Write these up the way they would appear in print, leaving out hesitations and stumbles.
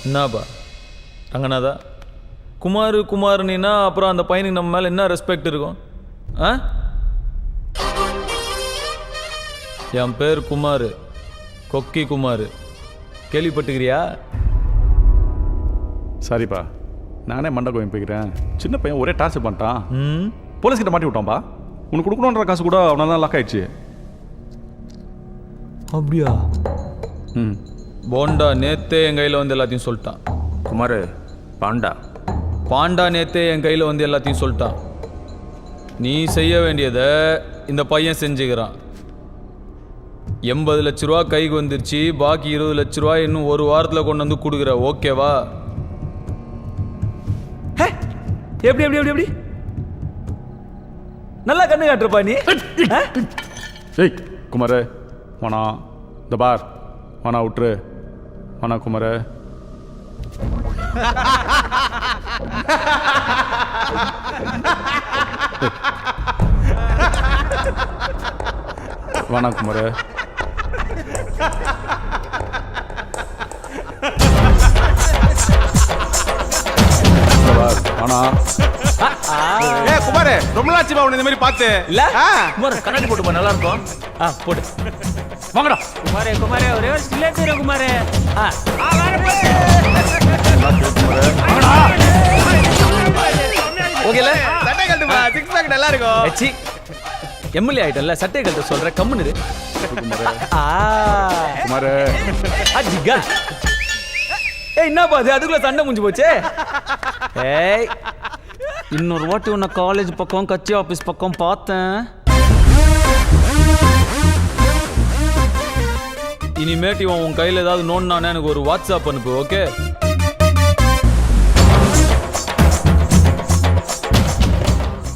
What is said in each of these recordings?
என்னப்பா ரங்கநாதா, குமார்னா அப்புறம் அந்த பையனுக்கு நம்ம மேலே என்ன ரெஸ்பெக்ட் இருக்கும்? ஆ, என் பேர் குமார், கொக்கி குமார், கேள்விப்பட்டுக்கிறியா? சரிப்பா, நானே மண்டை கோயம் போய்க்கிறேன். சின்ன பையன் ஒரே டார்ச்சர் பண்ணிட்டான். போலீஸ்கிட்ட மாட்டி விட்டான்ப்பா. உனக்கு கொடுக்கணுன்ற காசு கூட அவனால் தான் லாக் ஆயிடுச்சு. அப்படியா? போண்டா நேத்தே என் கையில் வந்து எல்லாத்தையும் சொல்லிட்டான். குமார், பாண்டா நேத்தே என் கையில் வந்து எல்லாத்தையும் சொல்லிட்டான். நீ செய்ய வேண்டியதை இந்த பையன் செஞ்சுக்கிறான். 80 லட்ச ரூபா கைக்கு வந்துருச்சு, பாக்கி 20 லட்ச ரூபா இன்னும் ஒரு வாரத்தில் கொண்டு வந்து கொடுக்குற. ஓகேவா? எப்படி எப்படி எப்படி எப்படி நல்லா கண்ணு காட்டுறப்பா நீ. ஏய் குமார், வானா இந்த பார், வானா விட்டுரு, வானா குமார். வானா குமார். ஆனா குமார், ரொம்ப நாச்சுப்பா உன்னை இந்த மாதிரி பார்த்து. இல்ல குமார் கண்ணாடி போட்டு நல்லா இருக்கும். போட்டு வாங்கடா குமாரே. குமாரே ஒரே ஒரு ஸ்டில் எடுத்துற குமாரே. ஓகேல? சட்டை கட்டுப்பா, சிக்ஸ் பேக் நல்லா இருக்கும். எச்சி எம்எல்ஏ ஆயிட்டல்ல, சட்டை கழட்ட சொல்ற, கம்முன்னு குமார். அஜிகா. ஏய் என்னப்பா அது, அதுக்குள்ள சண்டை முடிஞ்சு போச்சே. ஏய் இன்னொரு வாட்டி உன்னை காலேஜ் பக்கம் கட்சி ஆஃபீஸ் பக்கம் பார்த்தேன். இனிமேட்டு இவன் உன் கையில் ஏதாவது நோண்டானே எனக்கு ஒரு வாட்ஸ்அப் அனுப்பு. ஓகே?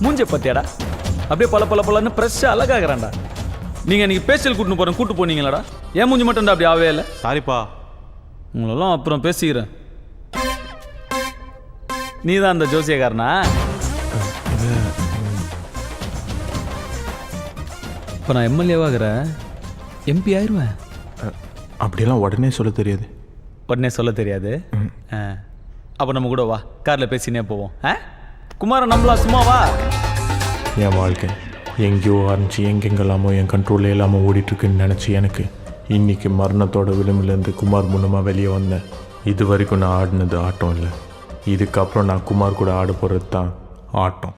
மூஞ்ச பத்தியாடா, அப்படியே பல பல பலன்னு ஃப்ரெஷ்ஷாக அழகாகிறான்டா. நீங்கள் இன்னைக்கு பேசியல் கூட்டு போனீங்களாடா? ஏன் மூஞ்சி மட்டும்டா அப்படி ஆவே இல்லை? சாரிப்பா. உங்களெல்லாம் அப்புறம் பேசிக்கிறேன். நீ தான் அந்த ஜோசியக்காரனா? இப்போ நான் எம்எல்ஏவாகிறேன், எம்பி ஆயிடுவேன். அப்படியெல்லாம் உடனே சொல்ல தெரியாது. உடனே சொல்ல தெரியாது? அப்போ நம்ம கூட வா, காரில் பேசினே போவோம். குமார நம்மளா சும்மாவா? என் வாழ்க்கை எங்கேயோ ஆரம்பிச்சு எங்கெங்கெல்லாமோ என் கண்ட்ரோலில் இல்லாமல் ஓடிட்டுருக்குன்னு நினச்சி எனக்கு இன்றைக்கி மரணத்தோட விளிம்பிலேருந்து குமார் மூலமாக வெளியே வந்தேன். இது வரைக்கும் நான் ஆடினது ஆட்டம் இல்லை. இதுக்கப்புறம் நான் குமார் கூட ஆட போகிறது தான் ஆட்டம்.